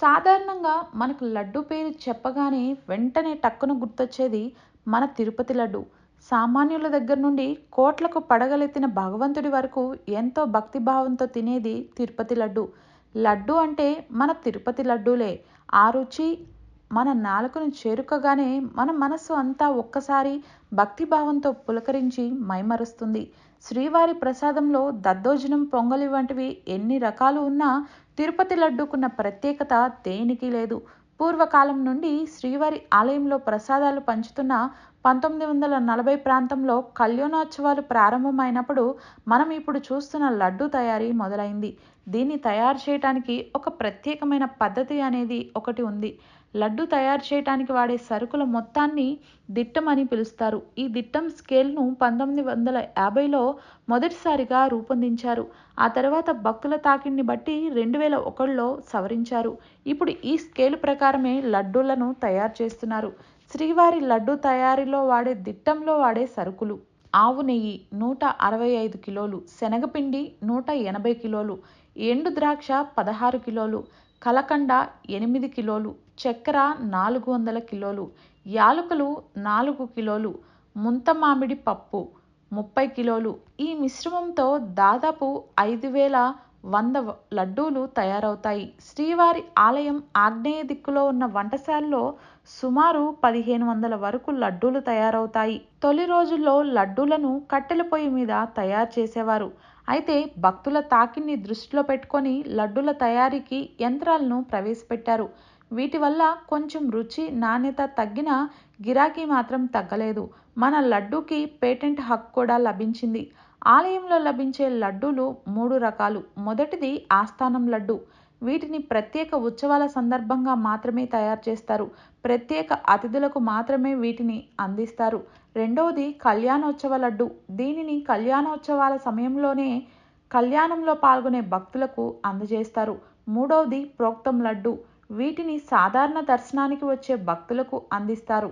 సాధారణంగా మనకు లడ్డు పేరు చెప్పగానే వెంటనే టక్కున గుర్తొచ్చేది మన తిరుపతి లడ్డు. సామాన్యుల దగ్గర నుండి కోట్లకు పడగలెత్తిన భగవంతుడి వరకు ఎంతో భక్తిభావంతో తినేది తిరుపతి లడ్డు. లడ్డు అంటే మన తిరుపతి లడ్డూలే. ఆ రుచి మన నాలుకను చేరుకోగానే మన మనస్సు అంతా ఒక్కసారి భక్తిభావంతో పులకరించి మైమరుస్తుంది. శ్రీవారి ప్రసాదంలో దద్దోజనం, పొంగలి వంటివి ఎన్ని రకాలు ఉన్నా తిరుపతి లడ్డూకున్న ప్రత్యేకత దేనికి లేదు. పూర్వకాలం నుండి శ్రీవారి ఆలయంలో ప్రసాదాలు పంచుతున్న 1940 ప్రాంతంలో కళ్యాణోత్సవాలు ప్రారంభమైనప్పుడు మనం ఇప్పుడు చూస్తున్న లడ్డు తయారీ మొదలైంది. దీన్ని తయారు చేయడానికి ఒక ప్రత్యేకమైన పద్ధతి అనేది ఒకటి ఉంది. లడ్డు తయారు చేయడానికి వాడే సరుకుల మొత్తాన్ని దిట్టం అని పిలుస్తారు. ఈ దిట్టం స్కేల్ను 1950లో మొదటిసారిగా రూపొందించారు. ఆ తర్వాత భక్తుల తాకిడిని బట్టి 2001లో సవరించారు. ఇప్పుడు ఈ స్కేలు ప్రకారమే లడ్డూలను తయారు చేస్తున్నారు. శ్రీవారి లడ్డు తయారీలో వాడే దిట్టంలో వాడే సరుకులు: ఆవు నెయ్యి 165 కిలోలు, శనగపిండి 180 కిలోలు, ఎండు ద్రాక్ష 16 కిలోలు, కలకండ 8 కిలోలు, చక్కెర 400 కిలోలు, యాలకులు 4 కిలోలు, ముంత మామిడి పప్పు 30 కిలోలు. ఈ మిశ్రమంతో దాదాపు 5100 లడ్డూలు తయారవుతాయి. శ్రీవారి ఆలయం ఆగ్నేయ దిక్కులో ఉన్న వంటశాలలో సుమారు 1500 వరకు లడ్డూలు తయారవుతాయి. తొలి రోజుల్లో లడ్డూలను కట్టెల పొయ్యి మీద తయారు చేసేవారు. అయితే భక్తుల తాకిడిని దృష్టిలో పెట్టుకొని లడ్డూల తయారీకి యంత్రాలను ప్రవేశపెట్టారు. వీటి వల్ల కొంచెం రుచి, నాణ్యత తగ్గినా గిరాకీ మాత్రం తగ్గలేదు. మన లడ్డూకి పేటెంట్ హక్కు కూడా లభించింది. ఆలయంలో లభించే లడ్డూలు 3 రకాలు. మొదటిది ఆస్థానం లడ్డు. వీటిని ప్రత్యేక ఉత్సవాల సందర్భంగా మాత్రమే తయారు చేస్తారు. ప్రత్యేక అతిథులకు మాత్రమే వీటిని అందిస్తారు. రెండవది కళ్యాణోత్సవ లడ్డు. దీనిని కళ్యాణోత్సవాల సమయంలోనే కళ్యాణంలో పాల్గొనే భక్తులకు అందజేస్తారు. మూడవది ప్రోక్తం లడ్డు. వీటిని సాధారణ దర్శనానికి వచ్చే భక్తులకు అందిస్తారు.